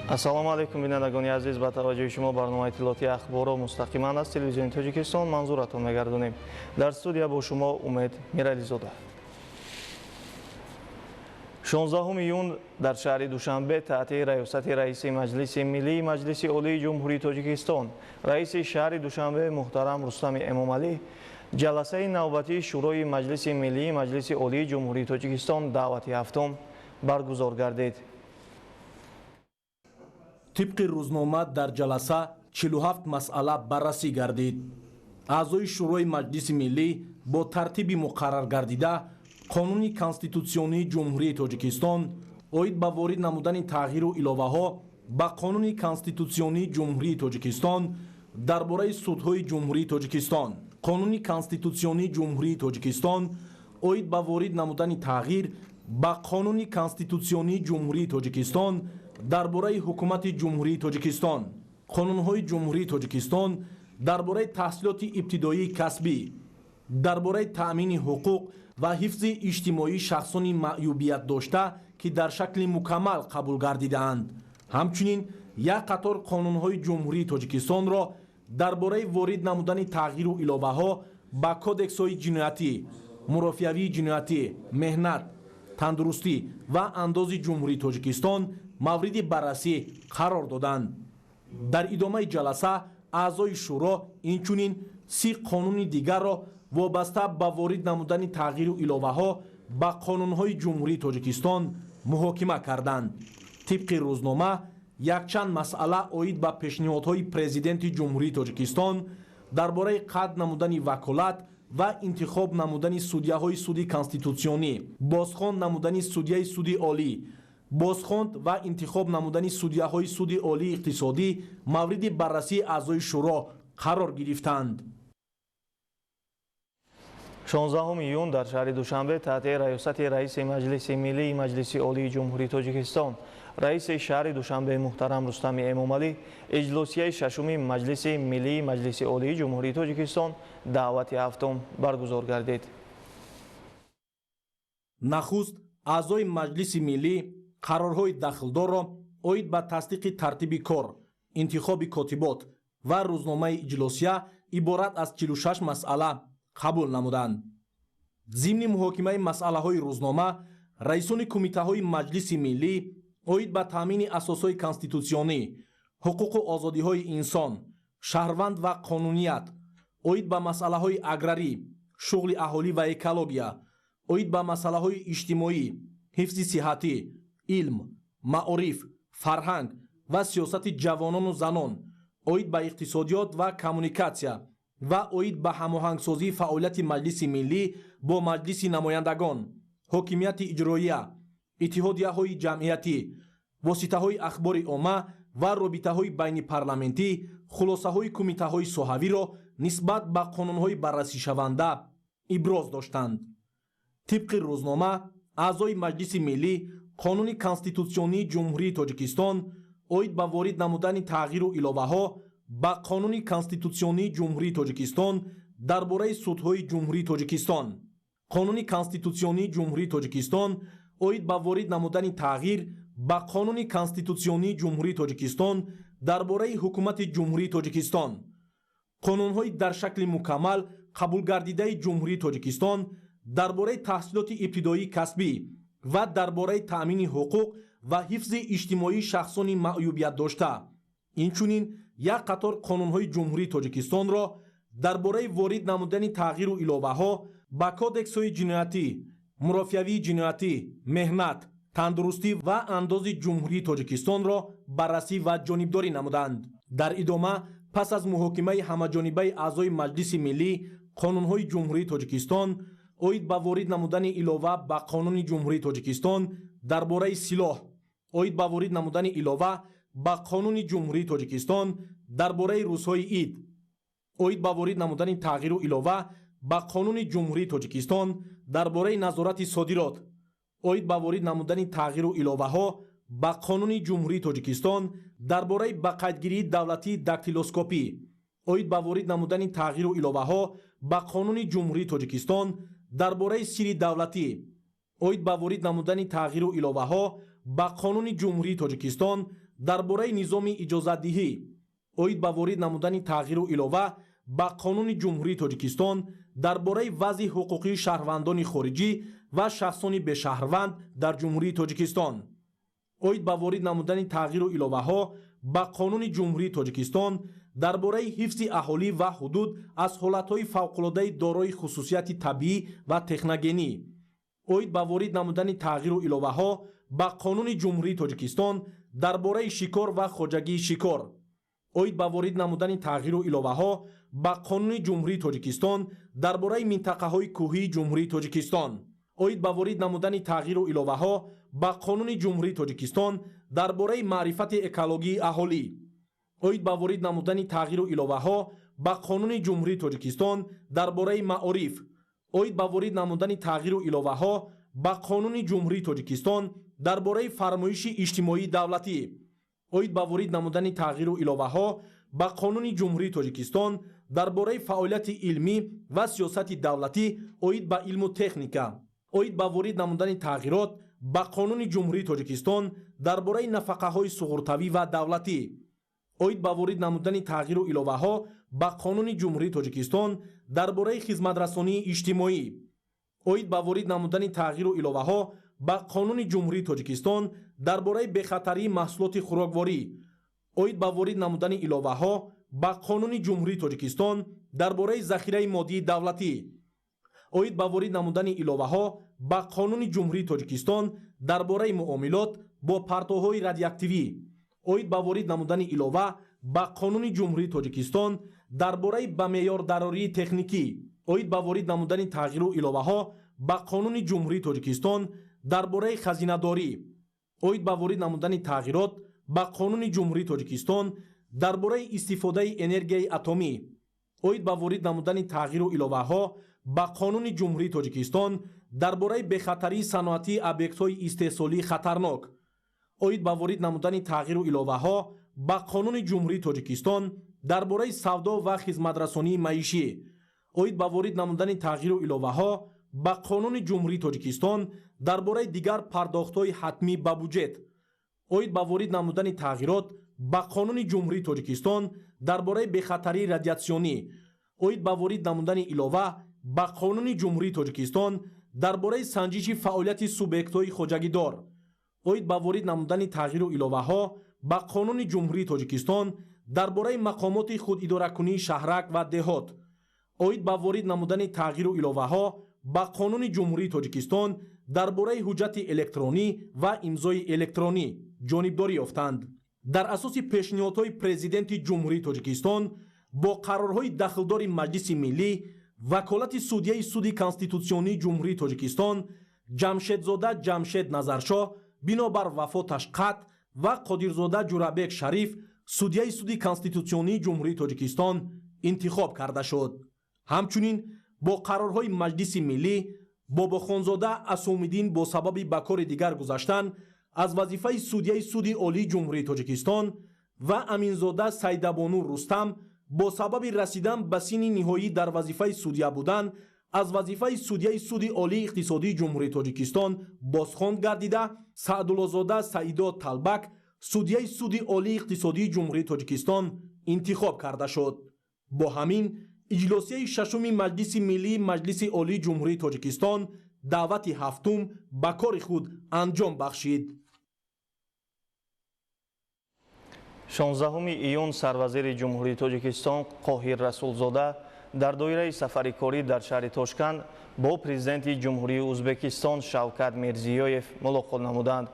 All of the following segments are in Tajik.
ассалому алайкум бинандагони азиз, ба таваҷҷӯҳи шумо барномаи иттилоъоти ахборо мустақиман аз телевизиони Тоҷикистон манзуратон мегардонем. Дар студия бо шумо Умед Мирализода. 16 июн дар шаҳри Душанбе таҳти раёсати раиси Маҷлиси Миллии Маҷлиси Олии Ҷумҳурии Тоҷикистон, раиси шаҳри Душанбе муҳтарам Рустами Эмомалӣ, ҷаласаи навбатии шӯрои Маҷлиси Миллии Маҷлиси Олии Ҷумҳурии Тоҷикистон даъвати ҳафтум баргузор гардид. طبق روزنامه در جلسه 47 مسئله بررسی گردید. اعضای شورای مجلس ملی با ترتیب مقرر گردیده قانون کنستیتوسیونی جمهوری تاجیکستان اوید به وارد نمودن تغییر و الوه ها به قانون کنستیتوسیونی جمهوری تاجیکستان درباره سودهای جمهوری تاجیکستان، قانون کنستیتوسیونی جمهوری تاجیکستان اوید به وارد نمودن تغییر به قانون کنستیتوسیونی جمهوری تاجیکستان درباره حکومت جمهوری تاجیکستان، قانون‌های جمهوری تاجیکستان درباره تحصیلات ابتدایی کسبی، درباره تأمین حقوق و حفظ اجتماعی شخصان معیوبیت داشته که در شکل مکمل قبول گردیده‌اند. همچنین یک قطار قانون‌های جمهوری تاجیکستان را درباره وارد نمودن تغییر و الوه‌ها به کودکس‌های جنایتی، مرافعه‌ای جنایتی، مهنت، تندرستی و انداز جمهوری تاجیکستان مورد بررسی قرار دادند. در ادامه جلسه اعضای شورا اینچنین 30 قانون دیگر را وابسته به وارد نمودن تغییر و الوه ها به قانون‌های جمهوری تاجیکستان محاکمه کردند. طبق روزنامه یکچند مسئله اوید به پیشنهادهای پرزیدنت جمهوری تاجیکستان درباره قطع نمودن وکالت و انتخاب نمودن سودیه‌های سودی کنستیتوسیونی، بازخواند نمودن سودیه سودی عالی، بازخواند و انتخاب نمودن سودیه‌های سودی عالی اقتصادی مورد بررسی اعضای شورا قرار گرفتند. 16 июн дар шаҳри Душанбе таҳти раёсати раиси Маҷлиси Миллии Маҷлиси Олии Ҷумҳурии Тоҷикистон, раиси шаҳри Душанбе муҳтарам Рустами Эмомалӣ, иҷлосияи шашуми Маҷлиси Миллии Маҷлиси Олии Ҷумҳурии Тоҷикистон даъвати ҳафтум баргузор гардид. нахуст аъзои Маҷлиси Миллӣ қарорҳои дахлдорро оид ба тасдиқи тартиби кор, интихоби котибот ва рӯзномаи иҷлосия иборат аз 46 масъала қабул намуданд. зимни муҳокимаи масъалаҳои рӯзнома, раисони кумитаҳои Маҷлиси Миллӣ оид ба таъмини асосҳои конститутсионӣ, ҳуқуқу озодиҳои инсон, шаҳрванд ва қонуният, оид ба масъалаҳои аграрӣ, шуғли аҳолӣ ва экология, оид ба масъалаҳои иҷтимоӣ, ҳифзи сиҳатӣ, илм, маориф, фарҳанг ва сиёсати ҷавонону занон, оид ба иқтисодиёт ва коммуникатсия ва оид ба ҳамоҳангсозии фаъолияти Маҷлиси Миллӣ бо Маҷлиси намояндагон, ҳокимияти иҷроия, иттиҳодияҳои ҷамъиятӣ, воситаҳои ахбори омма ва робитаҳои байнипарламентӣ, хулосаҳои кумитаҳои соҳавиро нисбат ба қонунҳои баррасишаванда иброз доштанд. тибқи рӯзнома, аъзои Маҷлиси Миллӣ қонуни конститутсионии ҷумҳурии Тоҷикистон оид ба ворид намудани тағйиру иловаҳо ба қонуни конститутсионии ҷумҳурии Тоҷикистон дарбораи судҳои ҷумҳурии Тоҷикистон, қонуни конститутсионии ҷумҳурии Тоҷикистон оид ба ворид намудани тағйир ба қонуни конститутсионии ҷумҳурии Тоҷикистон дарбораи ҳукумати ҷумҳурии Тоҷикистон, қонунҳои дар шакли мукаммал қабулгардидаи ҷумҳурии Тоҷикистон дарбораи таҳсилоти ибтидоии касбӣ ва дарбораи таъмини ҳуқуқ ва ҳифзи иҷтимоии шахсони маъюбиятдошта, инчунин як қатор қонунҳои ҷумҳурии Тоҷикистонро дарбораи ворид намудани тағйиру иловаҳо ба кодексҳои ҷиноятӣ, мурофиавии ҷиноятӣ, меҳнат, тандурустӣ ва андози ҷумҳурии Тоҷикистонро баррасӣ ва ҷонибдорӣ намуданд. дар идома пас аз муҳокимаи ҳамаҷонибаи аъзои Маҷлиси Миллӣ қонунҳои ҷумҳурии Тоҷикистон оид ба ворид намудани илова ба қонуни ҷумҳурии Тоҷикистон дарбораи силоҳ, оид ба ворид намудани илова ба қонуни ҷумҳурии Тоҷикистон дарбораи рӯзҳои ид, оид ба ворид намудани тағйиру илова ба қонуни ҷумҳурии Тоҷикистон дарбораи назорати содирот, оид ба ворид намудани тағйиру иловаҳо ба қонуни ҷумҳурии Тоҷикистон дарбораи бақайдгирии давлатии дактилоскопӣ, оид ба ворид намудани тағйиру иловаҳо ба қонуни ҷумҳурии Тоҷикистон дарбораи сирри давлатӣ, оид ба ворид намудани тағйиру иловаҳо ба қонуни ҷумҳурии Тоҷикистон дар бораи низоми иҷозатдиҳӣ оид ба ворид намудани тағйиру илова ба қонуни ҷумҳурии Тоҷикистон дар бораи вазъи ҳуқуқии шаҳрвандони хориҷӣ ва шахсони бешаҳрванд дар ҷумҳурии Тоҷикистон, оид ба ворид намудани тағйиру иловаҳо ба қонуни ҷумҳурии Тоҷикистон дар бораи ҳифзи аҳолӣ ва ҳудуд аз ҳолатҳои фавқулодаи дорои хусусияти табиӣ ва техногенӣ, оид ба ворид намудани тағйиру иловаҳо ба қонуни ҷумҳурии Тоҷикистон дар бораи шикор ва хоҷагии шикор, оид ба ворид намудани тағйиру иловаҳо ба қонуни ҷумҳурии Тоҷикистон дар бораи минтақаҳои кӯҳии ҷумҳурии Тоҷикистон, оид ба ворид намудани тағйиру иловаҳо ба қонуни ҷумҳурии Тоҷикистон дар бораи маърифати экологии аҳолӣ, оид ба ворид намудани тағйиру иловаҳо ба қонуни ҷумҳурии Тоҷикистон дар бораи маориф, оид ба ворид намудани тағйиру иловаҳо ба қонуни ҷумҳурии Тоҷикистон дар бораи фармоиши иҷтимоии давлатӣ, оид ба ворид намудани тағйиру иловаҳо ба қонуни ҷумҳурии Тоҷикистон дар бораи фаъолияти илмӣ ва сиёсати давлатӣ оид ба илму техника, оид ба ворид намудани тағйирот ба қонуни ҷумҳурии Тоҷикистон дар бораи нафақаҳои суғуртавӣ ва давлатӣ, оид ба ворид намудани тағйиру иловаҳо ба қонуни ҷумҳурии Тоҷикистон дар бораи хизматрасонии иҷтимоӣ, оид ба ворид намудани тағйиру иловаҳо ба қонуни ҷумҳурии Тоҷикистон дар бораи бехатарии маҳсулоти хӯрокворӣ, оид ба ворид намудани иловаҳо ба қонуни ҷумҳурии Тоҷикистон дар бораи захираи моддии давлатӣ, оид ба ворид намудани иловаҳо ба қонуни ҷумҳурии Тоҷикистон дар бораи муомилот бо партоҳои радиоактивӣ, оид ба ворид намудани илова ба қонуни ҷумҳурии Тоҷикистон дар бораи ба меъёрдарории техникӣ, оид ба ворид намудани тағйиру иловаҳо ба қонуни ҷумҳурии Тоҷикистон дар бораи хазинадорӣ, оид ба ворид намудани тағйирот ба қонуни ҷумҳурии Тоҷикистон дар бораи истифодаи энергияи атомӣ, оид ба ворид намудани тағйиру иловаҳо ба қонуни ҷумҳурии Тоҷикистон дар бораи бехатарии саноатии объектҳои истеҳсолии хатарнок, оид ба ворид намудани тағйиру иловаҳо ба қонуни ҷумҳурии Тоҷикистон дар бораи савдо ва хизматрасонии маишӣ, оид ба ворид намудани тағйиру иловаҳо ба қонуни ҷумҳурии Тоҷикистон дар бораи дигар пардохтҳои ҳатмӣ ба буҷет, оид ба ворид намудани тағйирот ба қонуни ҷумҳурии Тоҷикистон дар бораи бехатарии радиатсионӣ, оид ба ворид намудани илова ба қонуни ҷумҳурии Тоҷикистон дар бораи санҷиши фаъолияти субъектҳои хоҷагидор, оид ба ворид намудани тағйиру иловаҳо ба қонуни ҷумҳурии Тоҷикистон дар бораи мақомоти худидоракунии шаҳрак ва деҳот, оид ба ворид намудани тағйиру иловаҳо ба қонуни ҷумҳурии Тоҷикистон дар бораи ҳуҷҷати электронӣ ва имзои электронӣ ҷонибдорӣ ёфтанд. Дар асоси пешниҳодҳои президенти ҷумҳурии Тоҷикистон бо қарорҳои дахлдори Маҷлиси Миллӣ, ваколати судяи суди конститутсионии ҷумҳурии Тоҷикистон Ҷамшедзода Ҷамшед Назаршоҳ бинобар вафоташ қатъ ва Қодирзода Ҷурабек Шариф судяи суди конститутсионии ҷумҳурии Тоҷикистон интихоб карда шуд. ҳамчунин бо қарорҳои Маҷлиси Миллӣ Бобохонзода Асомиддин бо сабаби ба кори дигар гузаштан аз вазифаи судяи суди олии ҷумҳурии Тоҷикистон ва Аминзода Сайдабону Рустам бо сабаби расидан ба синни ниҳоӣ дар вазифаи судя будан аз вазифаи судяи суди олии иқтисодии ҷумҳурии Тоҷикистон бозхонд гардида, Саъдуллозода Саидо Талбак судяи суди олии иқтисодии ҷумҳурии Тоҷикистон интихоб карда шуд. бо ҳамин иҷлосияи шашуми Маҷлиси Миллии Маҷлиси олии ҷумҳурии Тоҷикистон даъвати ҳафтум ба кори худ анҷом бахшид. 16 июн сарвазири ҷумҳурии Тоҷикистон Қоҳир Расулзода дар доираи сафари корӣ дар шаҳри Тошканд бо президенти ҷумҳурии Узбекистон Шавкат Мирзиёев мулоқот намуданд.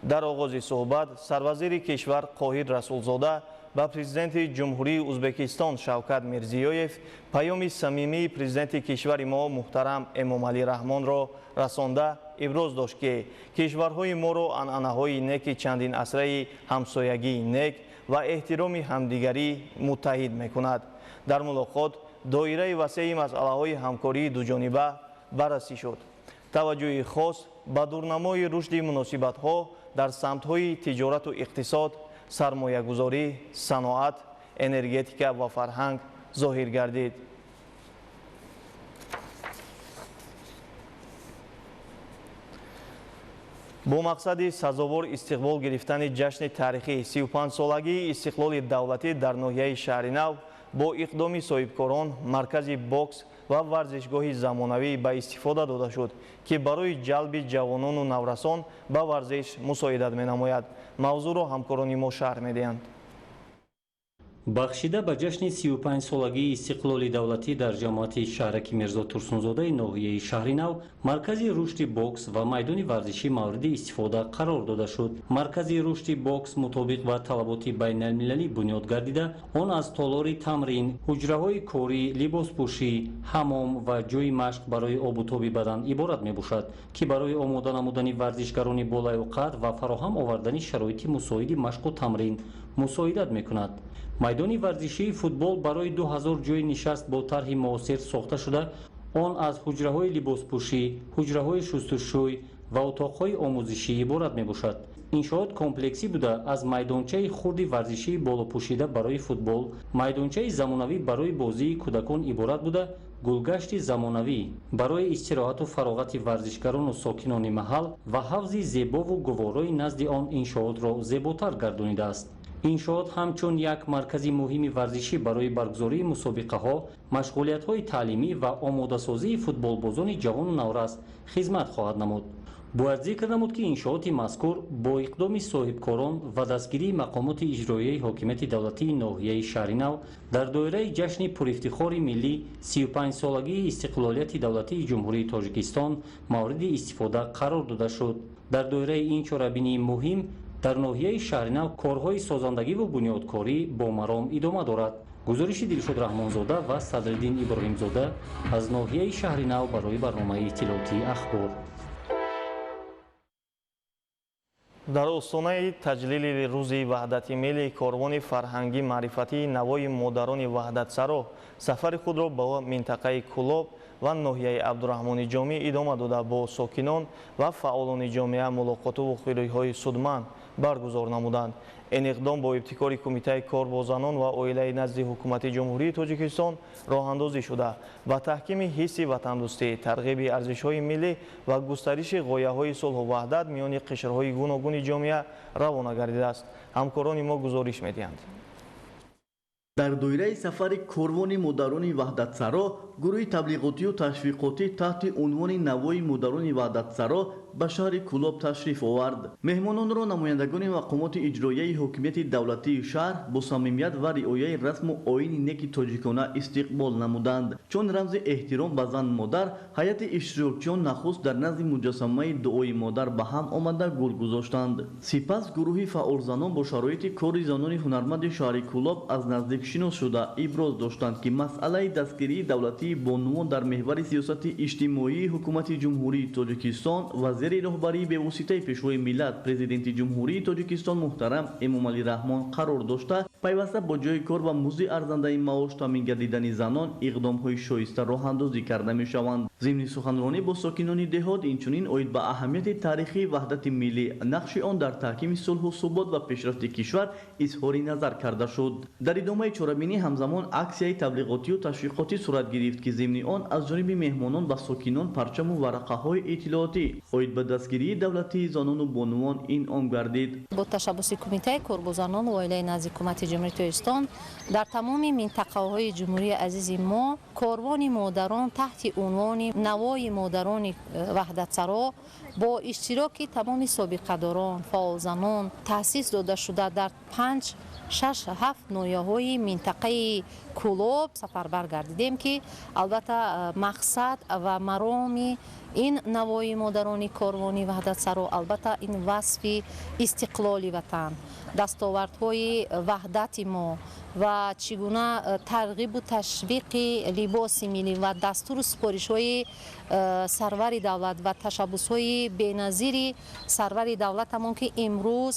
дар оғози суҳбат сарвазири кишвар Қоҳир Расулзода ба президенти ҷумҳурии Узбекистон Шавкат Мирзиёев паёми самимии президенти кишвари мо муҳтарам Эмомалӣ Раҳмонро расонда иброз дошт ки кишварҳои моро анъанаҳои неки чандин асраи ҳамсоягии нек ва эҳтироми ҳамдигарӣ муттаҳид мекунад. дар мулоқот доираи васеи масъалаҳои ҳамкории дуҷониба баррасӣ шуд. таваҷҷӯҳи хос ба дурнамои рушди муносибатҳо дар самтҳои тиҷорату иқтисод, сармоягузорӣ, саноат, энергетика ва фарҳанг зоҳир гардид. бо мақсади сазовор истиқбол гирифтани ҷашни таърихии 35-солагии истиқлоли давлатӣ дар ноҳияи шаҳри нав бо иқдоми соҳибкорон маркази бокс ва варзишгоҳи замонавӣ ба истифода дода шуд, ки барои ҷалби ҷавонону наврасон ба варзиш мусоидат менамояд. мавзӯъро ҳамкорони мо шарҳ медиҳанд. бахшида ба ҷашни 35-солагии истиқлоли давлатӣ дар ҷамоати шаҳраки Мирзо Турсунзодаи ноҳияи шаҳри нав маркази рушди бокс ва майдони варзишӣ мавриди истифода қарор дода шуд. маркази рушди бокс мутобиқ ба талаботи байналмилалӣ бунёд гардида, он аз толори тамрин, ҳуҷраҳои корӣ, либоспӯшӣ, ҳаммом ва ҷойи машқ барои обутоби бадан иборат мебошад, ки барои омода намудани варзишгарони болаю қад ва фароҳам овардани шароити мусоиди машқу тамрин мусоидат мекунад. майдони варзишии футбол барои 2000 ҷойи нишаст бо тарҳи муосир сохта шуда, он аз ҳуҷраҳои либоспӯшӣ, ҳуҷраҳои шустушӯй ва утоқҳои омӯзишӣ иборат мебошад. иншоот комплексӣ буда, аз майдончаи хурди варзишии болопӯшида барои футбол, майдончаи замонавӣ барои бозии кӯдакон иборат буда, гулгашти замонавӣ барои истироҳату фароғати варзишгарону сокинони маҳал ва ҳавзи зебову гуворои назди он иншоотро зеботар гардонидааст. иншоот ҳамчун як маркази муҳими варзишӣ барои баргузории мусобиқаҳо, машғулиятҳои таълимӣ ва омодасозии футболбозони ҷавону наврас хизмат хоҳад намуд. бояд зикр намуд, ки иншооти мазкур бо иқдоми соҳибкорон ва дастгирии мақомоти иҷроияи ҳокимияти давлатии ноҳияи шаҳри нав дар доираи ҷашни пурифтихори миллӣ 35-солагии истиқлолияти давлатии ҷумҳурии Тоҷикистон мавриди истифода қарор дода шуд. дар доираи ин чорабинии муҳим дар ноҳияи шаҳри нав корҳои созандагиву бунёдкорӣ бо маром идома дорад. гузориши Дилшод Раҳмонзода ва Садриддин Иброҳимзода аз ноҳияи шаҳри нав барои барномаи иттилоотии ахбор. дар остонаи таҷлили рӯзи ваҳдати милли корвони фарҳангӣ маърифатии навои модарони ваҳдатсаро сафари худро ба минтақаи Кӯлоб ва ноҳияи Абдураҳмони Ҷомӣ идома дода бо сокинон ва фаъолони ҷомеа мулоқоту хӯриҳои судманд баргузор намуданд. ин иқдом бо ибтикори Кумитаи кор бо занон ва оилаи назди ҳукумати ҷумҳурии Тоҷикистон роҳандозӣ шуда ба таҳкими ҳисси ватандӯстӣ, тарғиби арзишҳои миллӣ ва густариши ғояҳои сулҳу ваҳдат миёни қишрҳои гуногуни ҷомеа равона гардидааст. ҳамкорони мо гузориш медиҳанд. дар доираи сафари корвони модарони ваҳдатсаро гурӯҳи таблиғотию ташвиқотӣ таҳти унвони навои модарони ваҳдатсаро ба шаҳри Кӯлоб ташриф овард. меҳмононро намояндагони мақомоти иҷроияи ҳокимияти давлатии шаҳр бо самимият ва риояи расму оини неки тоҷикона истиқбол намуданд. чун рамзи эҳтиром ба зан модар, ҳайати иштирокчиён нахуст дар назди муҷассамаи дуои модар ба ҳам омада гул гузоштанд. сипас гурӯҳи фаъолзанон бо шароити кори занони ҳунарманди шаҳри Кӯлоб аз наздик шинос шуда иброз доштанд, ки масъалаи дастгирии давлатии бонуон дар меҳвари сиёсати иҷтимоии ҳукумати ҷумҳурии Тоҷикистон ва зери роҳбарии бевоситаи пешвои миллат президенти ҷумҳурии Тоҷикистон муҳтарам Эмомалӣ Раҳмон қарор дошта, пайваста бо ҷойи кор ва музди арзандаи маош таъмин гардидани занон иқдомҳои шоиста роҳандозӣ карда мешаванд. зимни суханронӣ бо сокинони деҳот инчунин оид ба аҳамияти таърихии ваҳдати миллӣ, нақши он дар таҳкими сулҳу субот ва пешрафти кишвар изҳори назар карда шуд. дар идомаи чорабинӣ ҳамзамон аксияи таблиғотию ташвиқотӣ сурат гирифт, ки зимни он аз ҷониби меҳмонон ба сокинон парчаму варақаҳои иттилоотӣ оид ба дастгирии давлатии занону бонуон инъом гардид. бо ташаббуси Кумитаи корбозанон ва оилаи назди ҳукумати ҷумҳурии Тоҷикистон дар тамоми минтақаҳои ҷумҳурии азизи мо корвони модарон таҳти унвони навои модарони ваҳдатсаро бо иштироки тамоми собиқадорон, фаъолзанон таъсис дода шуда дар 5-6-7 ноҳияҳои минтақаи Кӯлоб сафарбар гардидем, ки албатта мақсад ва мароми ин навои модарони корвони ваҳдатсаро албатта ин васфи истиқлоли ватан, дастовардҳои ваҳдати мо ва чӣ гуна тарғибу ташвиқи либоси миллӣ ва дастуру супоришҳои сарвари давлат ва ташаббусҳои беназири сарвари давлатамон, ки имрӯз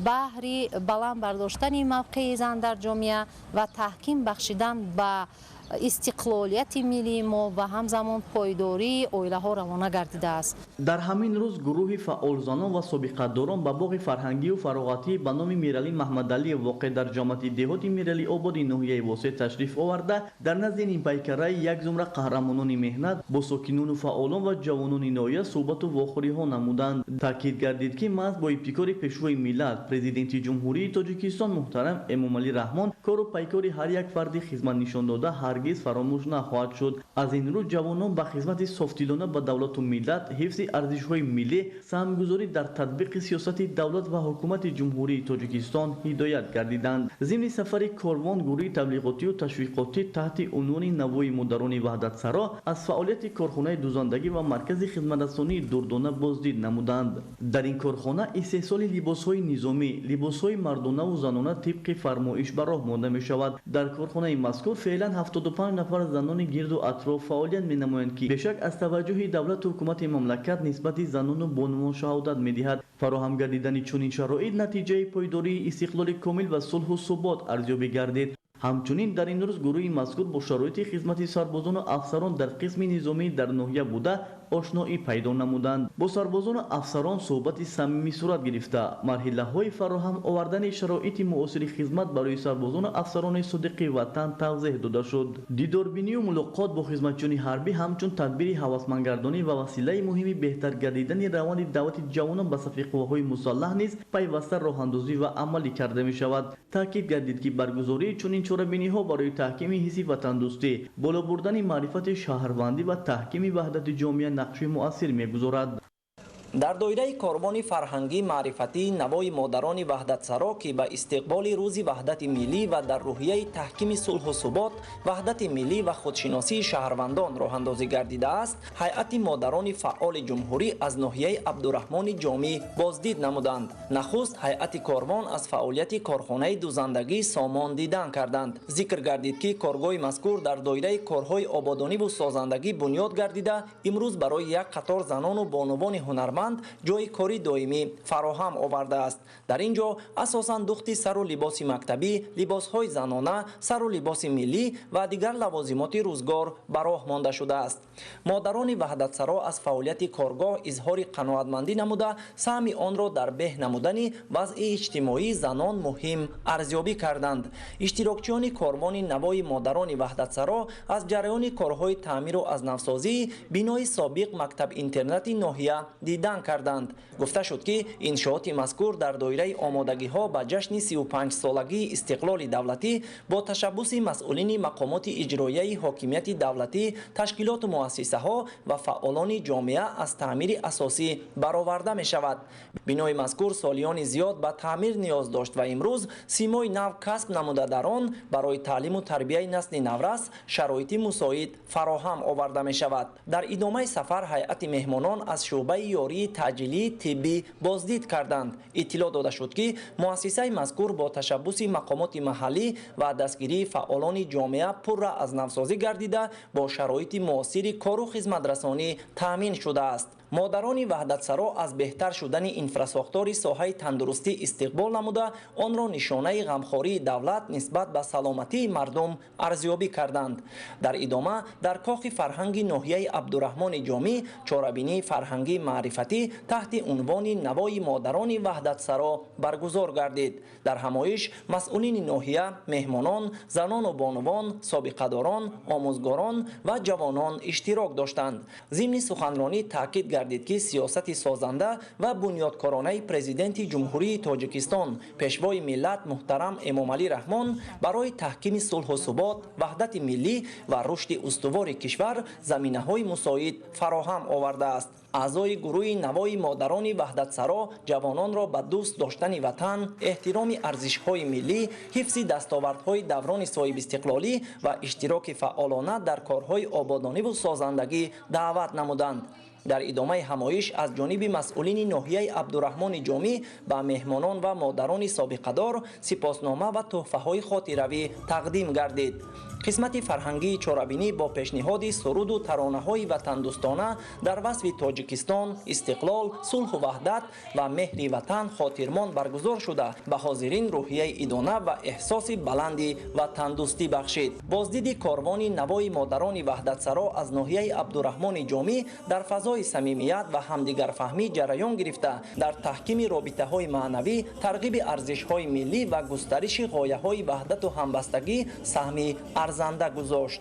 баҳри баланд бардоштани мавқеи зан дар ҷомеа ва таҳким бахшидан ба استقلالیت ملی ما و همزمان پایداری اویله‌ها روانه گردیده است. در همین روز گروه فعالزانان و سابقه‌داران به باغ فرهنگی و فراغتی به نام میرعلی محمدعلی واقع در جامعه دهات میرعلی آباد ناحیه واسط تشریف آورده در نزد این پیکره یک زمره قهرمانان مهنت با ساکنان و فعالان و جوانان ناحیه صحبت و واخوری‌ها نمودند. تاکید گردید که محض با ابتکار پیشروی ملت پرزیدنت جمهوری تاجیکستان محترم امامعلی رحمان کار و پیکار هر یک فرد خدمت نشان داده هرگز فراموش نخواهد شد. از این رو جوانان به خدمت صافدلانه به دولت و ملت، حفظ ارزش‌های ملی، سهمگذاری در تطبیق سیاست دولت و حکومت جمهوری تاجیکستان هدایت گردیدند. ضمن سفر کاروان گروه تبلیغاتی و تشویقاتی تحت عنوان نوای مدران وحدت سرا از فعالیت کارخانه دوزندگی و مرکز خدمترسانی دردانه بازدید نمودند. در این کارخانه استحصال لباس‌های نظامی، لباس‌های مردانه و زنانه طبق فرمایش به راه مانده می‌شود. در کارخانه مذکور فعلا 75 نفر زنان گرد و اطراف فعالیت می‌نمایند که بشک از توجه دولت و حکومت مملکت نسبت زنان و بانوان شهادت می‌دهد. فراهم گردیدن چنین شرایط نتیجه پایداری استقلال کامل و صلح و ثبات ارزیابی گردید. همچنین در این روز گروه مذکور با شرایط خدمت سربازان و افسران در قسم نظامی در ناحیه بوده آشنایی پیدا نمودند. با سربازان و افسران صحبت صمیمی صورت گرفته مرحله های فراهم آوردن شرایط معاصر خدمت برای سربازان و افسران صادق وطن توضیح داده شد. دیداربینی و ملاقات با خدمتچیان حربی همچون تدبیر هوسمندگردانی و وسیله مهمی بهتر گردیدن روند دعوت جوانان به صف قواهای مسلح نیز پیوسته راه اندازی و عملی کرده می شود. تاکید گردید که برگزاری چنین چاره‌بینی ها برای تحکیم حس وطن دوستی، بالا بردن معرفت شهروندی و تحکیم وحدت جامعه نقش مؤثر می‌گذارد. در دایره کاروان فرهنگی معرفتی نوای مادران وحدت سرا که به استقبال روز وحدت ملی و در روحیه تحکیم صلح و ثبات، وحدت ملی و خودشناسی شهروندان راه اندازی گردیده است، هیئت مادران فعال جمهوری از ناحیه عبدالرحمن جامی بازدید نمودند. نخست هیئت کاروان از فعالیت کارخانه دوزندگی سامان دیدن کردند. ذکر گردید که کارگاه مذکور در دایره کارهای آبادانی و سازندگی بنیاد گردیده امروز برای یک قطار زنان و بانوان هنرمند جای کاری دائمی فراهم آورده است. در اینجا اساساً دوخت سر و لباس مکتبی، لباس‌های زنانه، سر و لباس ملی و دیگر لوازمات روزگار به راه مانده شده است. مادران وحدت سرا از فعالیت کارگاه اظهار قناعتمندی نموده سهم آن را در به نمودن وضع اجتماعی زنان مهم ارزیابی کردند. اشتراکچیان کاروان نوای مادران وحدت سرا از جریان کارهای تعمیر و از نوسازی بینای سابق مکتب اینترنت ناحیه دیدن کردند. گفته شد که انشاءات مذکور در دایره آمادگی ها به جشن 35 سالگی استقلال دولتی با تشبث مسئولین مقامات اجرایی حاکمیت دولتی، تشکیلات و مؤسسه ها و فعالان جامعه از تعمیر اساسی برآورده می شود. بنای مذکور سالیان زیاد به تعمیر نیاز داشت و امروز سیمای نو کسب نموده در آن برای تعلیم و تربیت نسل نورس شرایط مساعد فراهم آورده می شود. در ادامه سفر هیئت مهمانان از شعبه یاری تعجیلی طبی بازدید کردند. اطلاع داده شد که مؤسسه مذکور با تشبث مقامات محلی و دستگیری فعالان جامعه پر را از نوسازی گردیده با شرایط معاصر کار و خدمت رسانی تامین شده است. مادران وحدت سرا از بهتر شدن انفراساختار ساحه تندرستی استقبال نموده آن را نشانه غمخواری دولت نسبت به سلامتی مردم ارزیابی کردند. در ادامه در کاخ فرهنگی ناحیه عبدالرحمن جامی چاره‌بینی فرهنگی معرفتی تحت عنوان نوای مادران وحدت سرا برگزار گردید. در همایش مسئولین ناحیه، مهمانان، زنان و بانوان، سابقه‌داران، آموزگاران و جوانان اشتراک داشتند. ضمن سخنرانی تاکید گردید که سیاست سازنده و بنیادکارانه پرزیدنت جمهوری تاجیکستان پیشوای ملت محترم امامعلی رحمان برای تحکیم صلح و ثبات، وحدت ملی و رشد استوار کشور زمینه‌های مساعد فراهم آورده است. اعضای گروه نوای مادران وحدت سرا جوانان را به دوست داشتن وطن، احترام ارزش‌های ملی، حفظ دستاوردهای دوران صاحب استقلالی و اشتراک فعالانه در کارهای آبادانی و سازندگی دعوت نمودند. در ادامه همایش از جانب مسئولین ناحیه عبدالرحمن جامی به مهمانان و مادران سابقه‌دار سپاسنامه و تحفه‌های خاطروی تقدیم گردید. قسمت فرهنگی چارابینی با پیشنهاد سرود و ترانه‌های وطندوستانه در وصف تاجیکستان، استقلال، صلح و وحدت و مهر وطن خاطرمان برگزار شده به حاضرین روحیه ادانه و احساس بلندی و تندرستی بخشید. بازدید کاروان نوای مادران وحدتسرا از ناحیه عبدالرحمن جامی در فضای صمیمیت و همدیگرفهمی جریان گرفته در تحکیم رابطه‌های معنوی، ترغیب ارزش‌های ملی و گسترش غایه‌های وحدت و همبستگی سهمی ارزنده گذاشت.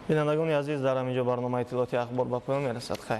بینندگان عزیز، در همینجا برنامه اطلاعاتی اخبار به پایان میرسد. خیر.